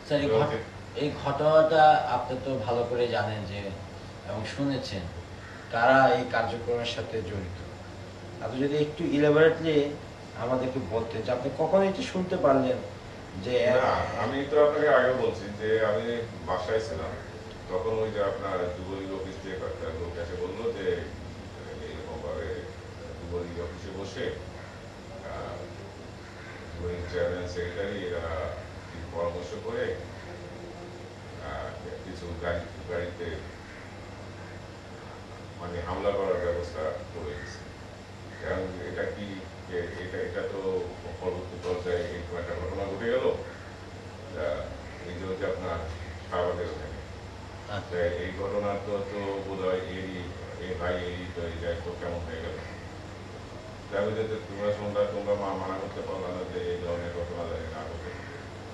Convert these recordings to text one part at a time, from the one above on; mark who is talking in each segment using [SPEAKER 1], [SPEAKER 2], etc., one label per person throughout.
[SPEAKER 1] Sir এই ঘটনাটা আপনি তো ভালো করে জানেন যে এবং শুনেছেন কারা এই কার্যক্রমের সাথে জড়িত। আপনি যদি একটু ইলাবোরেটলি আমাদেরকে বলতেন যে আপনি কখন এটি শুনতে পারলেন যে
[SPEAKER 2] আমি তো আপনাকে আগে বলছি যে আমি বাসায় ছিলাম, তখন ওই যে আপনার যুবলীগ অফিস থেকে একটা লোক এসে বললো যে এইরকম ভাবে যুবলীগ অফিসে বসে যুবলীগ চেয়ারম্যান সেক্রেটারি এরা পরামর্শ করে কিছু গাড়িতে মানে হামলা করার ব্যবস্থা করে দিচ্ছে। কারণ এটা কি এটা তো পরবর্তী পর্যায়ে এরকম একটা ঘটনা ঘটে গেল এই যে আপনার শাহবাগের ওখানে। এই ঘটনা তো বোধ হয় এই ভাই এই যায় তো কেমন হয়ে গেল। তোমরা মানা করতে পারলো না যে এই ধরনের ঘটনা জানি না ঘটে।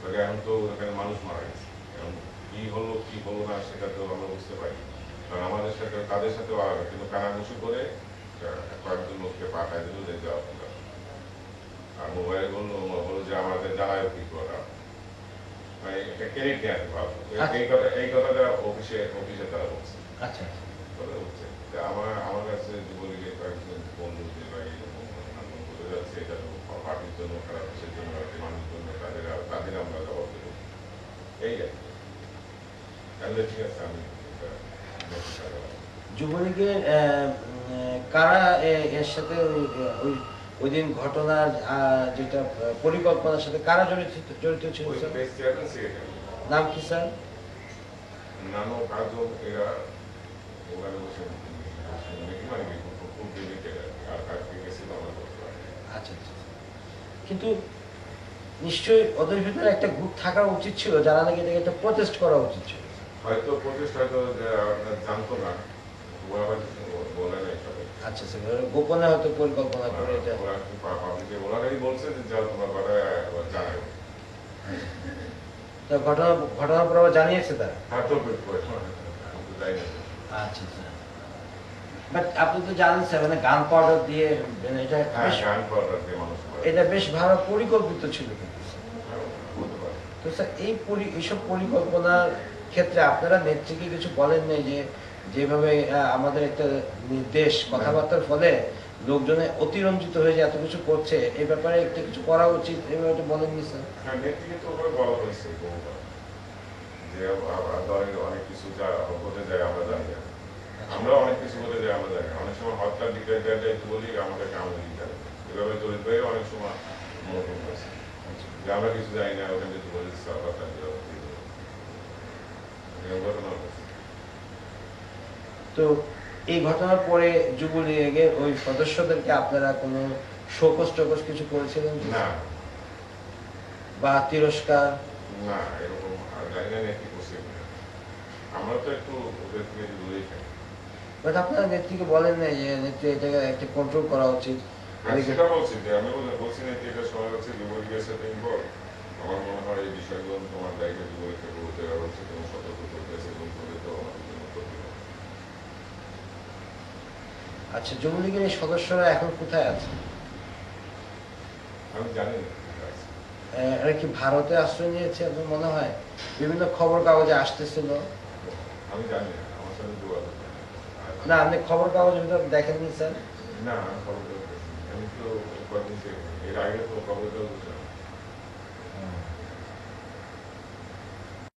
[SPEAKER 2] তবে এখন তো এখানে মানুষ মারা গেছে, এখন কি হলো না সেটা তো আমরা বুঝতে পারি। কারণ আমাদের সাথে তাদের সাথেও কিন্তু কানাঘুষি করে কয়েকজন লোককে পাঠায় দিল যে যাও তোমরা। আর মোবাইলে বললো যে আমাদের জানায় কি করা, মানে একটা ক্রেডিট নিয়ে আসতে পারবো। এই কথাটা অফিসে তারা বলছে।
[SPEAKER 1] আচ্ছা
[SPEAKER 2] কথা বলছে আমার কাছে যুবলীগের কয়েকজন বন্ধু যে ভাই বলে যাচ্ছে এটা তো পার্টির জন্য খারাপ, দেশের জন্য মানুষের জন্য তাদের আমরা জবাব দেবো এই আর কি। তাহলে ঠিক আছে আমি
[SPEAKER 1] যুবলীগের কারা এর সাথে ওই দিন ঘটনার যেটা পরিকল্পনার সাথে কারা জড়িত ছিল নাম কি স্যার?
[SPEAKER 2] নানো কাজও এরা ওখানে বসে
[SPEAKER 1] আচ্ছা আচ্ছা, কিন্তু নিশ্চয়ই ওদের ভিতরে একটা গ্রুপ থাকা উচিত ছিল যারা নাকি এটাকে একটা প্রটেস্ট করা উচিত ছিল।
[SPEAKER 2] হয়তো প্রটেস্ট হয়তো জানতো না, বলে নাই সবাই।
[SPEAKER 1] আচ্ছা স্যার, গোপনে হয়তো পরিকল্পনা করে এটা
[SPEAKER 2] ওনারাই বলছে যে যাও তোমরা কথা জানাই।
[SPEAKER 1] তো ঘটনার পর আবার জানিয়েছে তারা। আচ্ছা স্যার, বাট আপনি তো জানেন স্যার মানে গান পাউডার দিয়ে এটা বেশ ভালো পরিকল্পিত ছিল কিন্তু। তো স্যার এইসব পরিকল্পনার ক্ষেত্রে আপনারা নেত্রীকে কিছু বলেন নাই যে যেভাবে আমাদের একটা নির্দেশ কথাবার্তার ফলে লোকজনে অতিরঞ্জিত হয়ে যে এত কিছু করছে এই ব্যাপারে একটা কিছু করা উচিত এভাবে বলেননি স্যার?
[SPEAKER 2] হ্যাঁ, নেত্রীকে তো বলা হয়েছে যে অনেক কিছু যা হতে যায় আমরা জানি না, আমরা অনেক কিছু হতে যায় আমরা জানি না। অনেক সময় হত্যার দিকে বলি আমাদেরকে আমাদের দিতে এভাবে তৈরি হয়ে অনেক সময় মনোরম হয়েছে যে আমরা কিছু জানি না, ওখানে যদি বলি ঘটনা হয়েছে।
[SPEAKER 1] তো এই ঘটনার পরে যুবলীগের ওই সদস্যদেরকে আপনারা কোনো শোকজ টোকজ কিছু করেছিলেন
[SPEAKER 2] না
[SPEAKER 1] বা তিরস্কার?
[SPEAKER 2] না, এরকম জানি না নেত্রী করছে, আমরা তো একটু ওদের থেকে দূরেই থাকি।
[SPEAKER 1] বাট আপনারা নেত্রীকে বলেন না যে নেত্রী এটাকে একটা কন্ট্রোল করা উচিত?
[SPEAKER 2] সেটা বলছি যে আমি বলছি নেত্রী এটা সময় হচ্ছে যুবলীগের সাথে ইনভলভ। আমার মনে হয় এই বিষয়গুলো তোমার দায়িত্ব যুবলীগ থেকে বলতে হচ্ছে, তুমি সতর্ক করতেছে এবং করলে তো আমাদের জন্য ক্ষতি হবে।
[SPEAKER 1] আচ্ছা, যুবলীগের এই সদস্যরা এখন কোথায় আছে?
[SPEAKER 2] আমি জানি
[SPEAKER 1] এরা কি ভারতে আশ্রয় নিয়েছে আপনার মনে হয়? বিভিন্ন খবর কাগজে আসতেছিল।
[SPEAKER 2] আমি জানি না, আমার সাথে যোগাযোগ
[SPEAKER 1] না, আপনি খবর কাগজ দেখেননি স্যার?
[SPEAKER 2] না, আমি তো কয়েকদিন এর আগে তো খবর